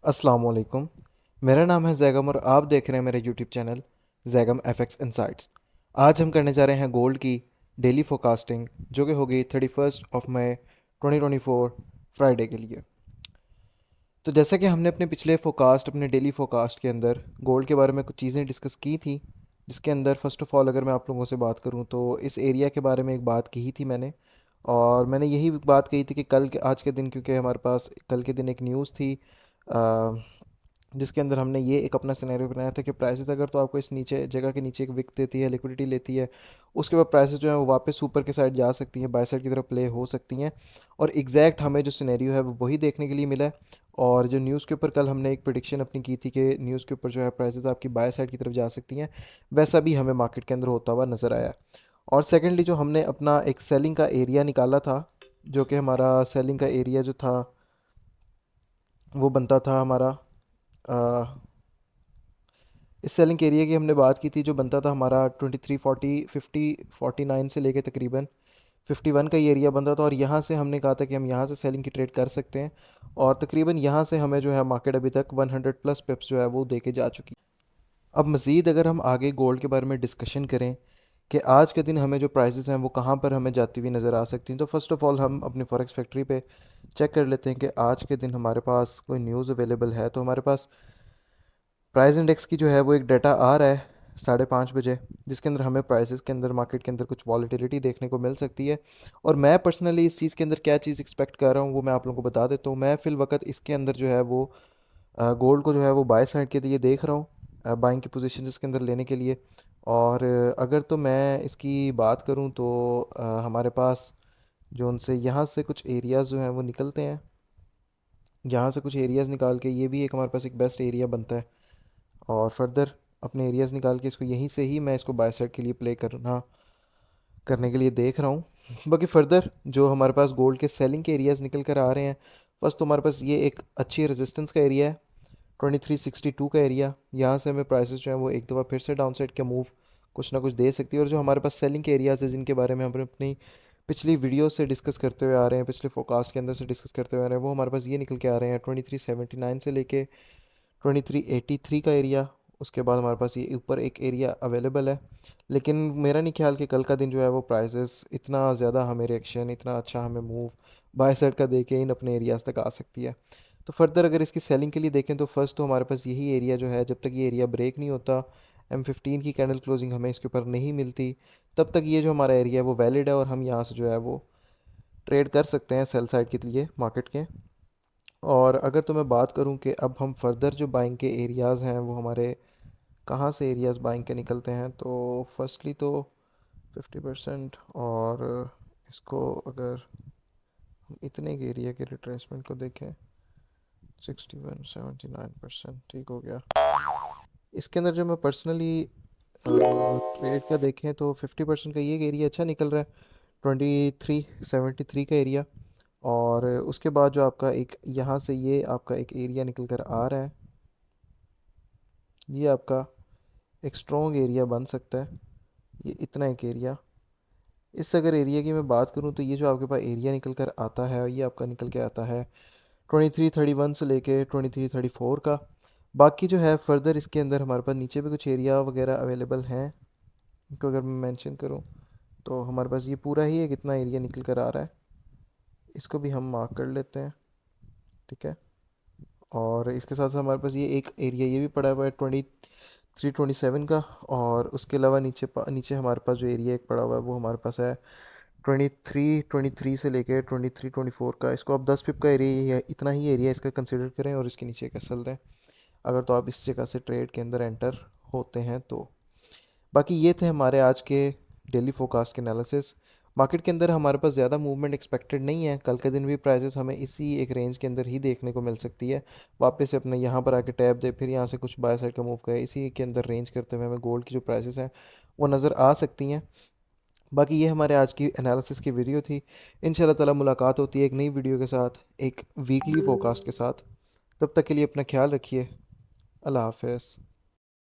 अस्सलाम वालेकुम। मेरा नाम है जैगम और आप देख रहे हैं मेरे YouTube channel Zaigham FX insights. आज हम करने जा रहे हैं गोल्ड की डेली फोरकास्टिंग जो कि होगी 31 मई 2024 फ्राइडे के लिए। तो जैसा कि हमने अपने पिछले फोरकास्ट अपने डेली फोरकास्ट के अंदर गोल्ड के बारे में कुछ चीज़ें डिस्कस की थी, जिसके अंदर फ़र्स्ट ऑफ़ ऑल अगर मैं आप लोगों से बात करूं तो इस एरिया के बारे में एक बात की ही थी मैंने। और मैंने यही बात कही थी कि कल के आज के दिन, क्योंकि हमारे पास कल के दिन एक न्यूज़ थी जिसके अंदर हमने ये एक अपना सिनेरियो बनाया था कि प्राइसेस अगर तो आपको इस नीचे जगह के नीचे एक विक देती है, लिक्विडिटी लेती है, उसके बाद प्राइसेस जो है वो वापस ऊपर के साइड जा सकती हैं, बाय साइड की तरफ प्ले हो सकती हैं। और एग्जैक्ट हमें जो सिनेरियो है वो वही देखने के लिए मिला है। और जो न्यूज़ के ऊपर कल हमने एक प्रिडिक्शन अपनी की थी कि न्यूज़ के ऊपर जो है प्राइसेस आपकी बाय साइड की तरफ जा सकती हैं, वैसा भी हमें मार्केट के अंदर होता हुआ नज़र आया। और सेकेंडली जो हमने अपना एक सेलिंग का एरिया निकाला था, जो कि हमारा सेलिंग का एरिया जो था वो बनता था हमारा इस सेलिंग एरिया की हमने बात की थी, जो बनता था हमारा 23 40 50 49 से लेके तकरीबन 51 का ये एरिया बनता था। और यहाँ से हमने कहा था कि हम यहाँ से सेलिंग की ट्रेड कर सकते हैं। और तकरीबन यहाँ से हमें जो है मार्केट अभी तक 100 प्लस पिप्स जो है वो दे के जा चुकी। अब मज़ीद अगर हम आगे गोल्ड के बारे में डिस्कशन करें कि आज के दिन हमें जो प्राइसेस हैं वो कहाँ पर हमें जाती हुई नज़र आ सकती हैं, तो फ़र्स्ट ऑफ़ ऑल हम अपनी फॉरेक्स फैक्ट्री पे चेक कर लेते हैं कि आज के दिन हमारे पास कोई न्यूज़ अवेलेबल है। तो हमारे पास प्राइस इंडेक्स की जो है वो एक डाटा आ रहा है 5:30 बजे, जिसके अंदर हमें प्राइसेस के अंदर मार्केट के अंदर कुछ वॉलीटिलिटी देखने को मिल सकती है। और मैं पर्सनली इस चीज़ के अंदर क्या चीज़ एक्सपेक्ट कर रहा हूँ वो मैं आप लोगों को बता देता हूँ। मैं फ़िल वक्त इसके अंदर जो है वो गोल्ड को जो है वो बाय साइड के लिए देख रहा हूँ, बाइंग की पोजीशन इसके अंदर लेने के लिए। और अगर तो मैं इसकी बात करूँ तो हमारे पास जो उनसे यहाँ से कुछ एरियाज़ जो हैं वो निकलते हैं, यहाँ से कुछ एरियाज़ निकाल के ये भी एक हमारे पास एक बेस्ट एरिया बनता है। और फर्दर अपने एरियाज़ निकाल के इसको यहीं से ही मैं इसको बाय साइड के लिए प्ले करने के लिए देख रहा हूँ। बाकी फर्दर जो हमारे पास गोल्ड के सेलिंग के एरियाज़ निकल कर आ रहे हैं, फर्स्ट तो हमारे पास ये एक अच्छी रेजिस्टेंस का एरिया है 2362 का एरिया। यहाँ से हमें प्राइसेस जो है वो एक दफ़ा फिर से डाउन साइड का मूव कुछ ना कुछ दे सकती है। और जो हमारे पास सेलिंग के एरियाज़ है जिनके बारे में हम अपनी पिछली वीडियो से डिस्कस करते हुए आ रहे हैं, पिछले फोरकास्ट के अंदर से डिस्कस करते हुए आ रहे हैं, वो हमारे पास ये निकल के आ रहे हैं 2379 से लेके 2383 का एरिया। उसके बाद हमारे पास ये ऊपर एक एरिया अवेलेबल है। लेकिन मेरा नहीं ख्याल कि कल का दिन जो है वो प्राइसेस इतना ज़्यादा हमें रिएक्शन, इतना अच्छा हमें मूव बाय साइड का दे के इन अपने एरियाज़ तक आ सकती है। तो फर्दर अगर इसकी सेलिंग के लिए देखें तो फर्स्ट तो हमारे पास यही एरिया जो है, जब तक ये एरिया ब्रेक नहीं होता, M15 की कैंडल क्लोजिंग हमें इसके ऊपर नहीं मिलती, तब तक ये जो हमारा एरिया है वो वैलिड है और हम यहाँ से जो है वो ट्रेड कर सकते हैं सेल साइड के लिए मार्केट के। और अगर तो मैं बात करूं कि अब हम फर्दर जो बाइंग के एरियाज़ हैं वो हमारे कहाँ से एरियाज़ बाइंग के निकलते हैं, तो फर्स्टली तो 50%। और इसको अगर हम इतने के एरिया के रिट्रेसमेंट को देखें 61 79% ठीक हो गया। इसके अंदर जो मैं पर्सनली ट्रेड का देखें तो 50% का ये एरिया अच्छा निकल रहा है, 2373 का एरिया। और उसके बाद जो आपका एक यहाँ से ये आपका एक एरिया निकल कर आ रहा है, ये आपका एक स्ट्रॉन्ग एरिया बन सकता है, ये इतना एक एरिया। इस अगर एरिया की मैं बात करूँ तो ये जो आपके पास एरिया निकल कर आता है ये आपका निकल के आता है 2331 से लेके 2334 का। बाकी जो है फर्दर इसके अंदर हमारे पास नीचे भी कुछ एरिया वगैरह अवेलेबल हैं, इनको अगर मैं मेंशन करूँ तो हमारे पास ये पूरा ही एक इतना एरिया निकल कर आ रहा है, इसको भी हम मार्क कर लेते हैं। ठीक है। और इसके साथ साथ हमारे पास ये एक एरिया ये भी पड़ा हुआ है 2327 का। और उसके अलावा नीचे हमारे पास जो एरिया एक पड़ा हुआ है वो हमारे पास है 2323 से लेके 2324 का। इसको आप 10 पिप का एरिया ही है, इतना ही एरिया इसका कंसिडर करें और इसके नीचे का सेल दें अगर तो आप इस जगह से ट्रेड के अंदर एंटर होते हैं तो। बाकी ये थे हमारे आज के डेली फोरकास्ट के एनालिसिस। मार्केट के अंदर हमारे पास ज़्यादा मूवमेंट एक्सपेक्टेड नहीं है, कल के दिन भी प्राइसेस हमें इसी एक रेंज के अंदर ही देखने को मिल सकती है। वापस से अपने यहाँ पर आके टैप दे, फिर यहाँ से कुछ बाय साइड का मूव करे, इसी के अंदर रेंज करते हुए हमें गोल्ड की जो प्राइसेस हैं वो नज़र आ सकती हैं। बाकी ये हमारे आज की एनालिसिस की वीडियो थी। इंशाल्लाह ताला मुलाकात होती है एक नई वीडियो के साथ, एक वीकली फोरकास्ट के साथ। तब तक के लिए अपना ख्याल रखिए। अल्लाह हाफ़िज़।